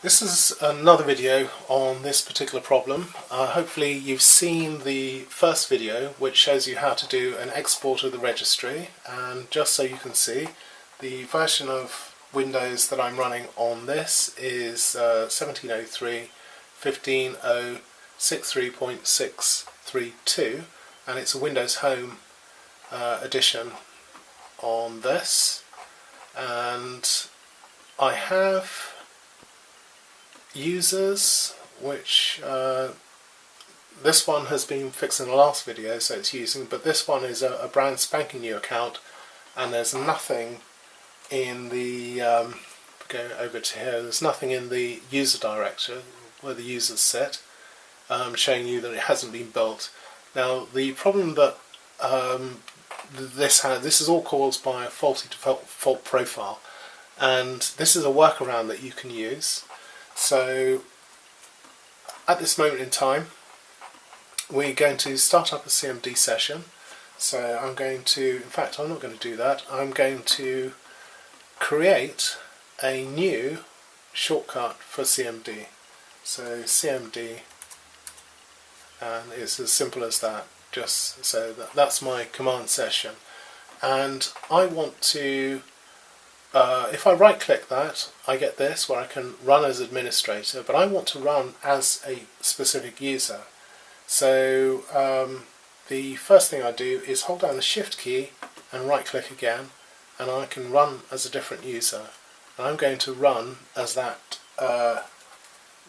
This is another video on this particular problem. Hopefully you've seen the first video which shows you how to do an export of the registry, and just so you can see, the version of Windows that I'm running on this is 1703 15.063.632, and it's a Windows Home edition on this, and I have users which this one has been fixed in the last video, so it's using, but this one is a brand spanking new account, and there's nothing in the go over to here, there's nothing in the user directory where the users sit, showing you that it hasn't been built. Now the problem that this is all caused by a faulty default profile, and this is a workaround that you can use. So at this moment in time we're going to start up a CMD session. So I'm going to, in fact I'm not going to do that, I'm going to create a new shortcut for CMD. So CMD, and it's as simple as that, just so that's my command session, and I want to if I right click that, I get this where I can run as administrator, but I want to run as a specific user. So the first thing I do is hold down the shift key and right click again, and I can run as a different user. And I'm going to run as that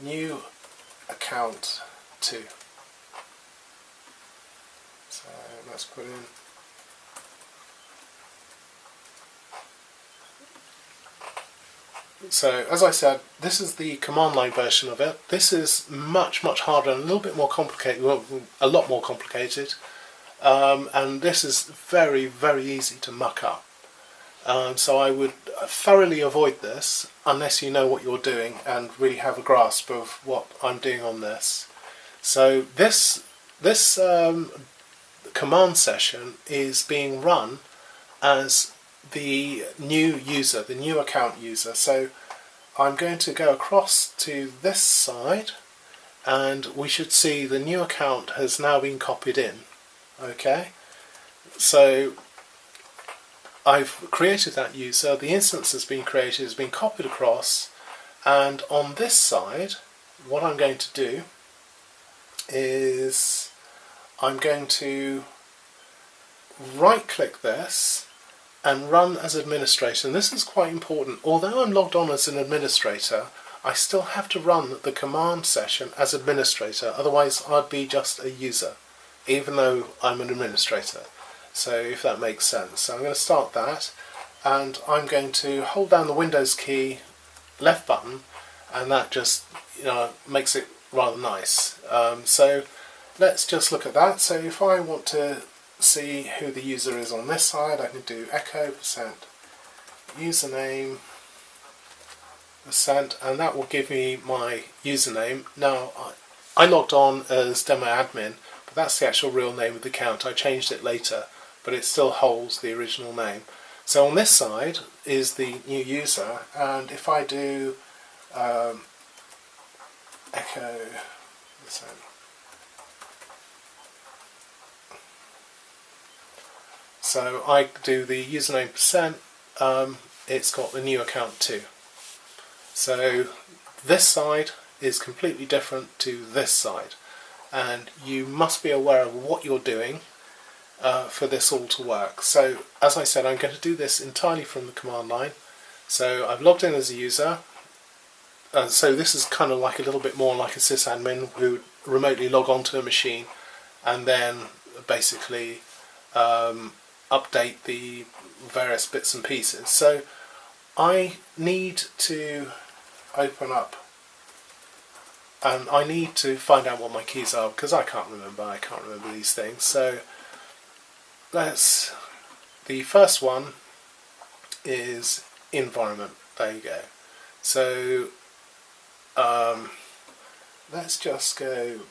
new account 2. So let's put in So, as I said, this is the command line version of it. This is much harder and a little bit more complicated, well, a lot more complicated, and this is very easy to muck up. So I would thoroughly avoid this unless you know what you're doing and really have a grasp of what I'm doing on this. So this command session is being run as the new user, the new account user. So I'm going to go across to this side, and we should see the new account has now been copied in. Okay, so I've created that user, the instance has been created, has been copied across, and on this side what I'm going to do is I'm going to right click this and run as administrator. And this is quite important. Although I'm logged on as an administrator, I still have to run the command session as administrator, otherwise I'd be just a user, even though I'm an administrator. So if that makes sense. So I'm going to start that, and I'm going to hold down the Windows key, left button, and that just makes it rather nice. So let's just look at that. So if I want to see who the user is on this side, I can do echo %username %, and that will give me my username. Now I logged on as demo admin, but that's the actual real name of the account. I changed it later, but it still holds the original name. So on this side is the new user, and if I do echo %, so I do the username %, it's got the new account 2. So this side is completely different to this side, and you must be aware of what you're doing for this all to work. So as I said, I'm going to do this entirely from the command line. So I've logged in as a user, so this is kind of like a little bit more like a sysadmin who would remotely log onto a machine and then basically update the various bits and pieces. So I need to open up, and I need to find out what my keys are, because I can't remember these things. So the first one is environment. There you go. So let's just go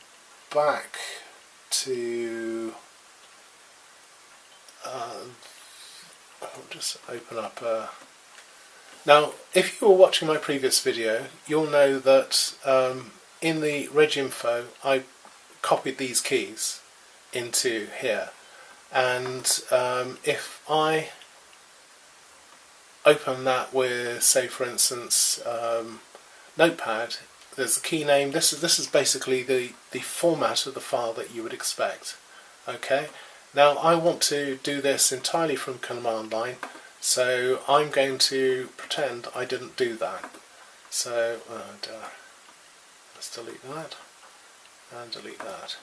back to I'll just open up Now, if you were watching my previous video, you'll know that in the reg info I copied these keys into here, and if I open that with, say for instance, Notepad, there's a key name. This is basically the format of the file that you would expect. Okay, now I want to do this entirely from command line, so I'm going to pretend I didn't do that. So let's delete that and delete that.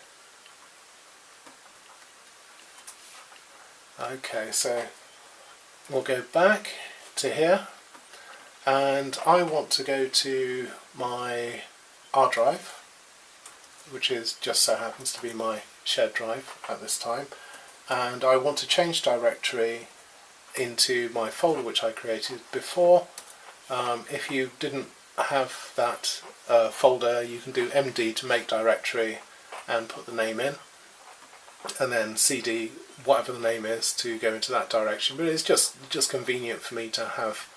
Okay, so we'll go back to here, and I want to go to my R drive, which is just so happens to be my shared drive at this time, and I want to change directory into my folder which I created before. If you didn't have that folder, you can do MD to make directory and put the name in, and then CD whatever the name is to go into that direction, but it's just convenient for me to have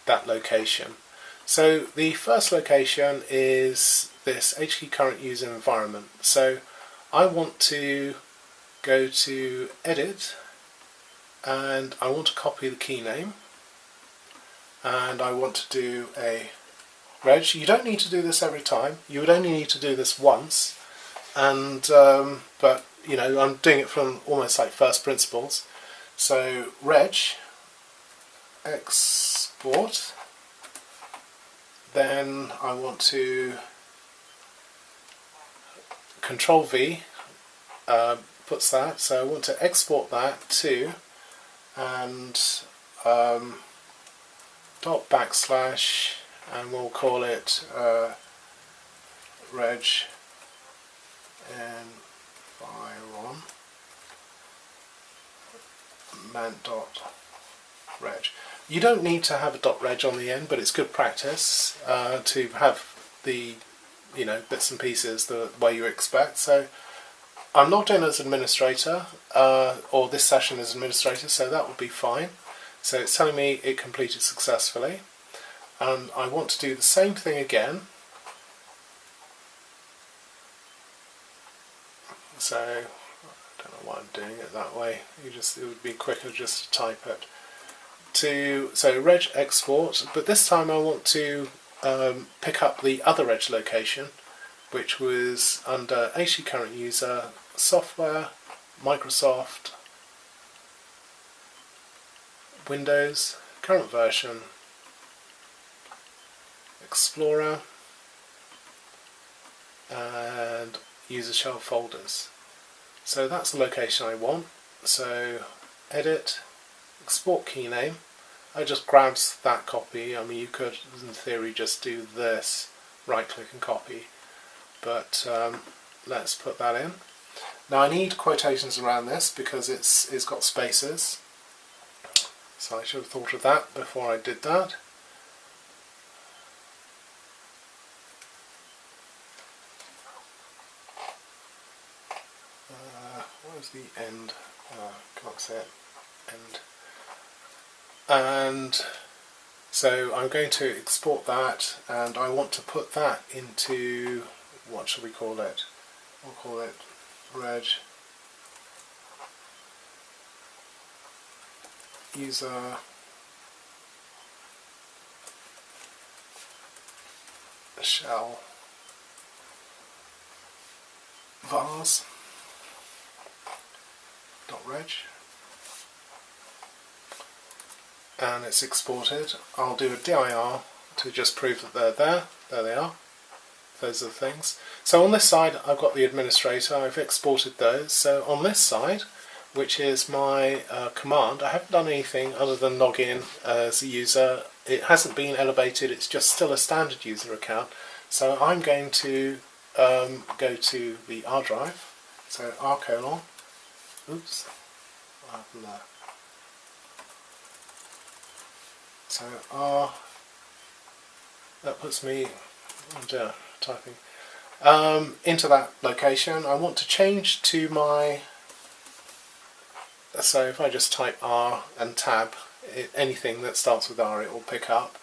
that location. So the first location is this HKey current user environment. So I want to go to edit, and I want to copy the key name, and I want to do a reg. You don't need to do this every time, you would only need to do this once, and but you know, I'm doing it from almost like first principles. So reg export, then I want to Control V puts that, so I want to export that to, and dot backslash, and we'll call it reg environ man.reg. You don't need to have a .reg on the end, but it's good practice to have the bits and pieces the way you expect. So I'm logged in as administrator, or this session as administrator, so that would be fine. So it's telling me it completed successfully, and I want to do the same thing again. So I don't know why I'm doing it that way. It would be quicker just to type it. So reg export, but this time I want to pick up the other reg location, which was under HKey current user, software, Microsoft, Windows, current version, Explorer, and user shell folders. So that's the location I want. So edit, export key name. I just grabs that copy. I mean, you could in theory just do this, right click and copy, but let's put that in. Now I need quotations around this because it's got spaces, so I should have thought of that before I did that. Where's the end? Can't say it. End. And so I'm going to export that, and I want to put that into, what shall we call it? We'll call it reg user shell vars .reg, and it's exported. I'll do a dir to just prove that they're there. There they are. Those are the things. So on this side I've got the administrator, I've exported those. So on this side, which is my command, I haven't done anything other than log in as a user. It hasn't been elevated, it's just still a standard user account. So I'm going to go to the R drive, so R:, oops, what happened there? So R, that puts me typing into that location. I want to change to my, so if I just type R and tab, anything that starts with R it will pick up.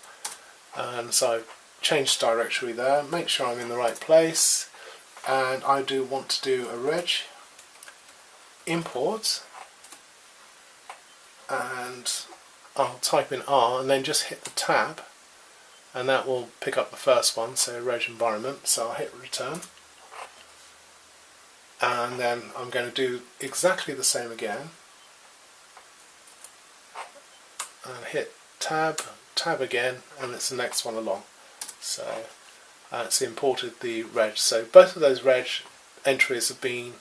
and so I've changed directory there. Make sure I'm in the right place, and I do want to do a reg import, and I'll type in R and then just hit the tab, and that will pick up the first one, so reg environment. So I'll hit return, and then I'm going to do exactly the same again, and hit tab, tab again, and it's the next one along. So it's imported the reg. So both of those reg entries have been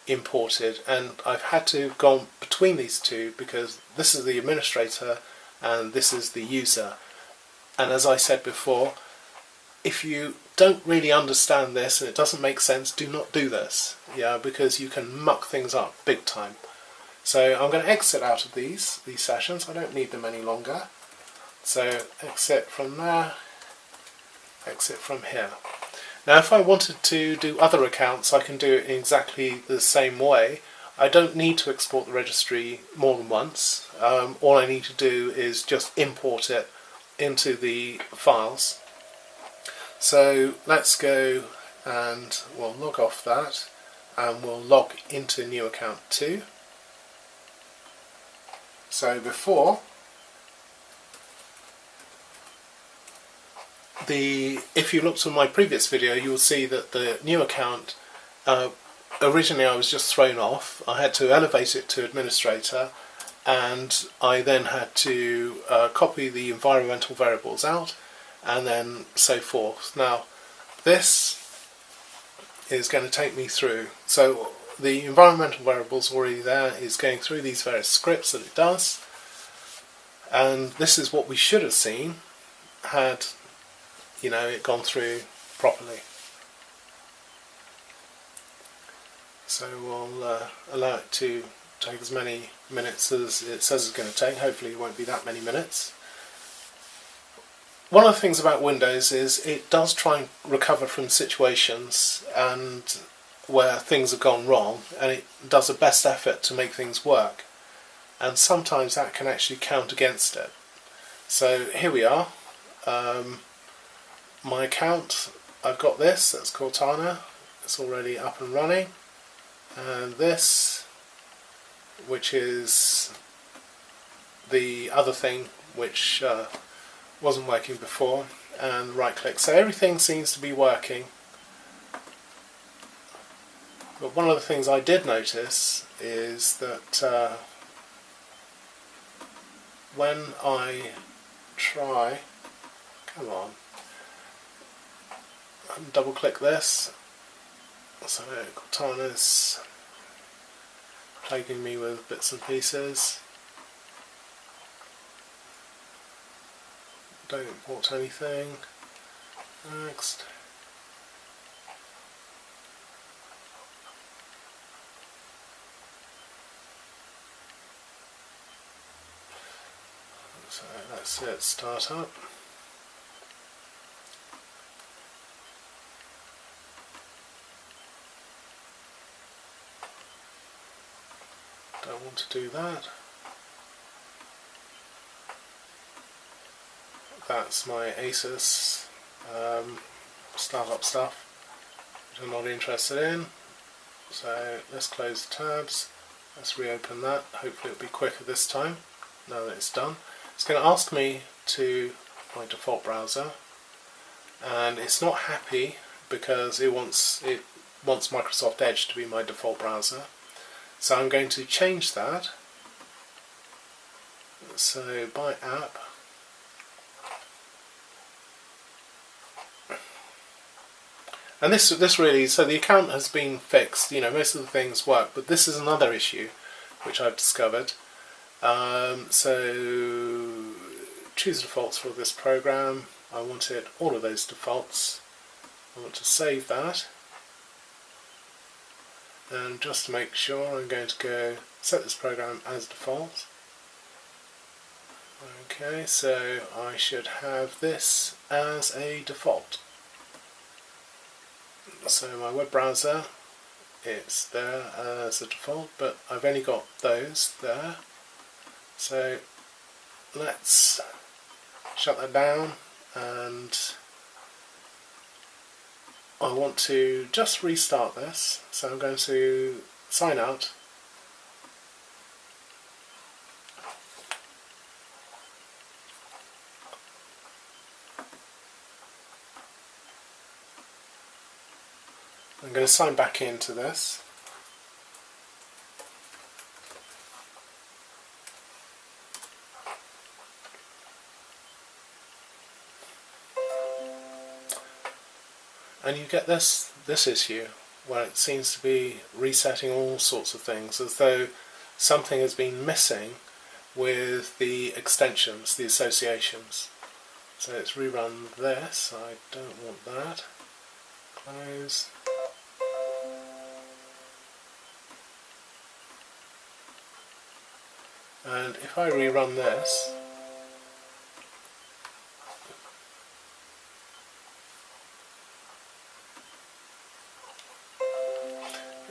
imported, and I've had to go between these two because this is the administrator and this is the user. And as I said before, if you don't really understand this and it doesn't make sense, do not do this, because you can muck things up big time. So I'm going to exit out of these sessions. I don't need them any longer. So exit from there, exit from here. Now if I wanted to do other accounts, I can do it in exactly the same way. I don't need to export the registry more than once. All I need to do is just import it into the files. So let's go and we'll log off that, and we'll log into new account 2. So before, if you looked at my previous video, you will see that the new account, originally I was just thrown off. I had to elevate it to administrator, and I then had to copy the environmental variables out, and then so forth. Now this is going to take me through. So the environmental variables already there is going through these various scripts that it does, and this is what we should have seen had it gone through properly. So we'll allow it to take as many minutes as it says it's going to take. Hopefully it won't be that many minutes. One of the things about Windows is it does try and recover from situations and where things have gone wrong, and it does a best effort to make things work, and sometimes that can actually count against it. So here we are. My account, I've got this, that's Cortana, it's already up and running, and this, which is the other thing which wasn't working before, and right click. So everything seems to be working, but one of the things I did notice is that when I try, come on, double click this, so Cortana's plaguing me with bits and pieces. Don't import anything. Next. So that's it, start up. Don't want to do that. That's my ASUS startup stuff, which I'm not interested in. So let's close the tabs. Let's reopen that. Hopefully it'll be quicker this time. Now that it's done, it's going to ask me to my default browser, and it's not happy because it wants Microsoft Edge to be my default browser. So I'm going to change that. So by app, and this really, so the account has been fixed. Most of the things work, but this is another issue which I've discovered. So choose defaults for this program. I wanted all of those defaults. I want to save that. And just to make sure, I'm going to go set this program as default. Okay, so I should have this as a default. So my web browser, it's there as a default, but I've only got those there. So let's shut that down and I want to just restart this, so I'm going to sign out. I'm going to sign back into this. And you get this issue where it seems to be resetting all sorts of things, as though something has been missing with the extensions, the associations. So let's rerun this. I don't want that. Close. And if I rerun this,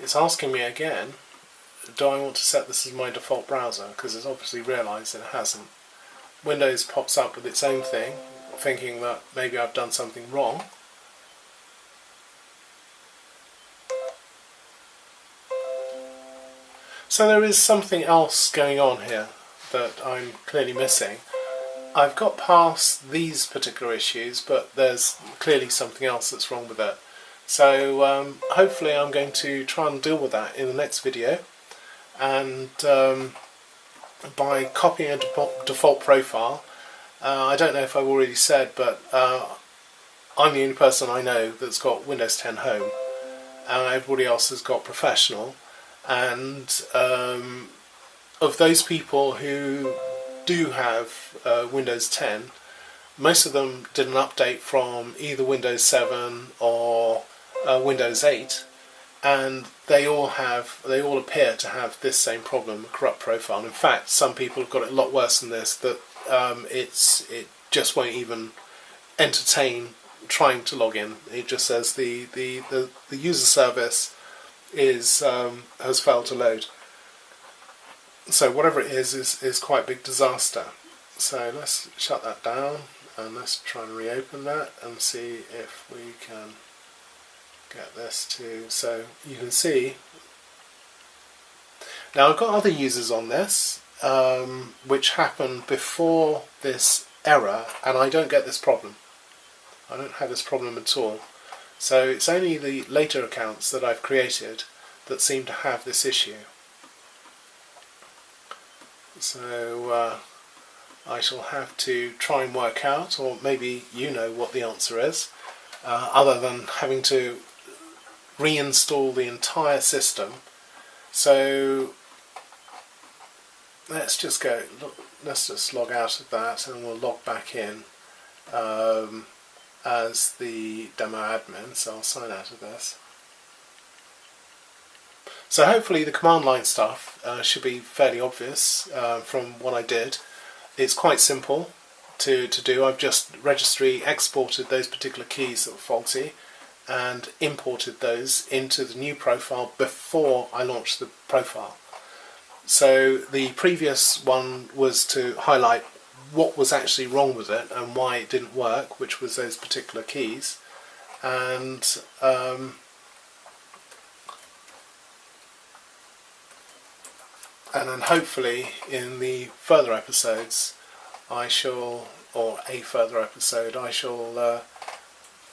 it's asking me again, do I want to set this as my default browser? Because it's obviously realised it hasn't. Windows pops up with its own thing, thinking that maybe I've done something wrong. So there is something else going on here that I'm clearly missing. I've got past these particular issues, but there's clearly something else that's wrong with it. So hopefully I'm going to try and deal with that in the next video, and by copying a default profile, I don't know if I've already said, but I'm the only person I know that's got Windows 10 Home, and everybody else has got Professional. And of those people who do have Windows 10, most of them did an update from either Windows 7 or Windows 8, and they all appear to have this same problem, a corrupt profile. In fact, some people have got it a lot worse than this, that it just won't even entertain trying to log in. It just says the user service has failed to load. So whatever it is quite a big disaster. So let's shut that down and let's try and reopen that and see if we can get this to, so you can see now I've got other users on this which happened before this error, and I don't get this problem. I don't have this problem at all. So it's only the later accounts that I've created that seem to have this issue. So I shall have to try and work out, or maybe you know what the answer is, other than having to reinstall the entire system. So let's just log out of that, and we'll log back in as the demo admin. So I'll sign out of this. So hopefully the command line stuff should be fairly obvious from what I did. It's quite simple to do. I've just registry exported those particular keys that were faulty and imported those into the new profile before I launched the profile. So the previous one was to highlight what was actually wrong with it and why it didn't work, which was those particular keys, and then hopefully in the further episodes I shall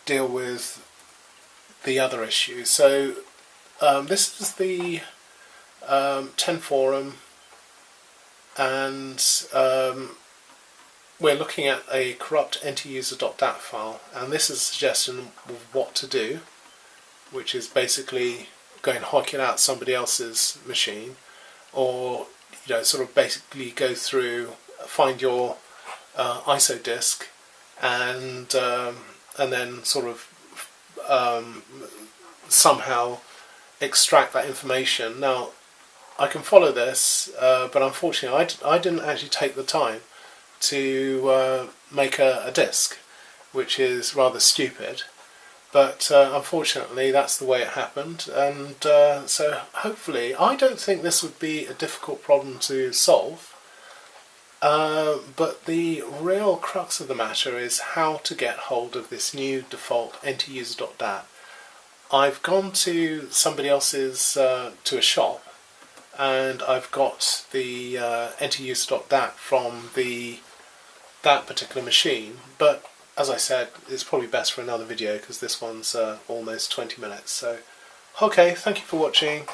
deal with the other issues. So this is the 10 forum, and we're looking at a corrupt NTUSER.DAT file, and this is a suggestion of what to do, which is basically go and hook it out somebody else's machine, or sort of basically go through, find your ISO disk, and then sort of somehow extract that information. Now I can follow this, but unfortunately I didn't actually take the time to make a disk, which is rather stupid, but unfortunately that's the way it happened. And so hopefully, I don't think this would be a difficult problem to solve. But the real crux of the matter is how to get hold of this new default NTUSER.DAT. I've gone to somebody else's, to a shop, and I've got the NTUSER.DAT from that particular machine, but as I said, it's probably best for another video because this one's almost 20 minutes. So, okay, thank you for watching.